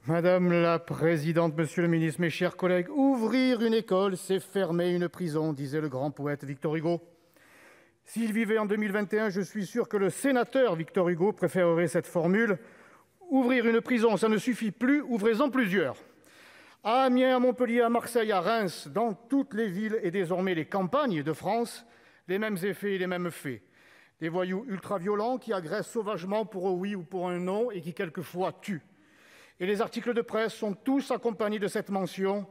Madame la présidente, monsieur le ministre, mes chers collègues, ouvrir une école, c'est fermer une prison, disait le grand poète Victor Hugo. S'il vivait en 2021, je suis sûr que le sénateur Victor Hugo préférerait cette formule. Ouvrir une prison, ça ne suffit plus, ouvrez-en plusieurs. À Amiens, à Montpellier, à Marseille, à Reims, dans toutes les villes et désormais les campagnes de France, les mêmes effets et les mêmes faits. Des voyous ultra-violents qui agressent sauvagement pour un oui ou pour un non et qui quelquefois tuent. Et les articles de presse sont tous accompagnés de cette mention :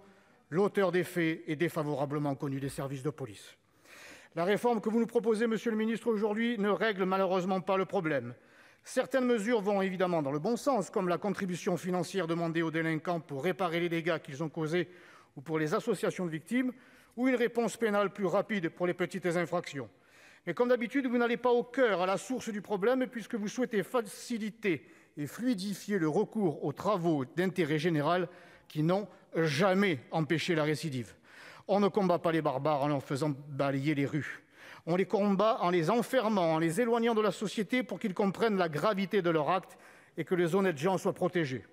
l'auteur des faits est défavorablement connu des services de police. La réforme que vous nous proposez, monsieur le ministre, aujourd'hui ne règle malheureusement pas le problème. Certaines mesures vont évidemment dans le bon sens, comme la contribution financière demandée aux délinquants pour réparer les dégâts qu'ils ont causés ou pour les associations de victimes, ou une réponse pénale plus rapide pour les petites infractions. Mais comme d'habitude, vous n'allez pas au cœur, à la source du problème, puisque vous souhaitez faciliter et fluidifier le recours aux travaux d'intérêt général qui n'ont jamais empêché la récidive. On ne combat pas les barbares en leur faisant balayer les rues. On les combat en les enfermant, en les éloignant de la société pour qu'ils comprennent la gravité de leur acte et que les honnêtes gens soient protégés.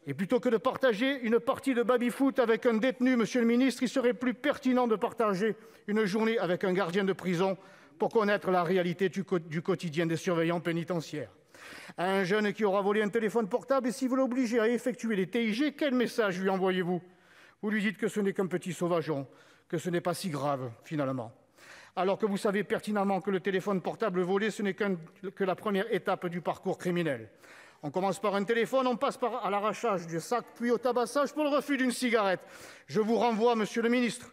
Et plutôt que de partager une partie de baby-foot avec un détenu, monsieur le ministre, il serait plus pertinent de partager une journée avec un gardien de prison pour connaître la réalité du quotidien des surveillants pénitentiaires. À un jeune qui aura volé un téléphone portable, et si vous l'obligez à effectuer les TIG, quel message lui envoyez-vous ? Vous lui dites que ce n'est qu'un petit sauvageon, que ce n'est pas si grave, finalement. Alors que vous savez pertinemment que le téléphone portable volé, ce n'est que la première étape du parcours criminel. On commence par un téléphone, on passe à l'arrachage du sac, puis au tabassage pour le refus d'une cigarette. Je vous renvoie, monsieur le ministre,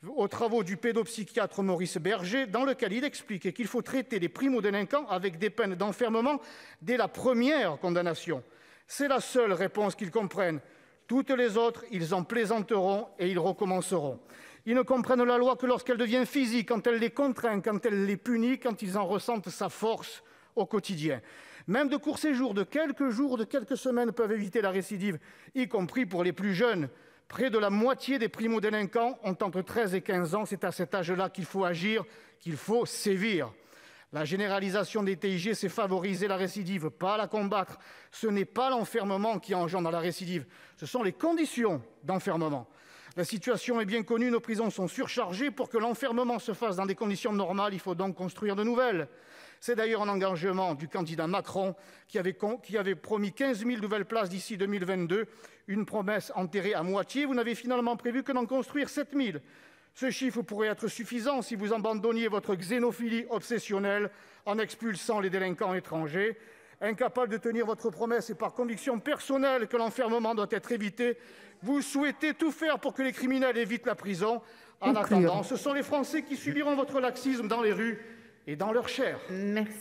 aux travaux du pédopsychiatre Maurice Berger, dans lequel il explique qu'il faut traiter les primo-délinquants avec des peines d'enfermement dès la première condamnation. C'est la seule réponse qu'ils comprennent. Toutes les autres, ils en plaisanteront et ils recommenceront. Ils ne comprennent la loi que lorsqu'elle devient physique, quand elle les contraint, quand elle les punit, quand ils en ressentent sa force au quotidien. Même de courts séjours, de quelques jours, de quelques semaines peuvent éviter la récidive, y compris pour les plus jeunes. Près de la moitié des primo-délinquants ont entre 13 et 15 ans. C'est à cet âge-là qu'il faut agir, qu'il faut sévir. La généralisation des TIG, c'est favoriser la récidive, pas la combattre. Ce n'est pas l'enfermement qui engendre la récidive, ce sont les conditions d'enfermement. La situation est bien connue, nos prisons sont surchargées. Pour que l'enfermement se fasse dans des conditions normales, il faut donc construire de nouvelles. C'est d'ailleurs un engagement du candidat Macron qui avait promis 15 000 nouvelles places d'ici 2022, une promesse enterrée à moitié. Vous n'avez finalement prévu que d'en construire 7 000. Ce chiffre pourrait être suffisant si vous abandonniez votre xénophilie obsessionnelle en expulsant les délinquants étrangers. Incapable de tenir votre promesse et par conviction personnelle que l'enfermement doit être évité, vous souhaitez tout faire pour que les criminels évitent la prison. En attendant, ce sont les Français qui subiront votre laxisme dans les rues et dans leur chair. Merci.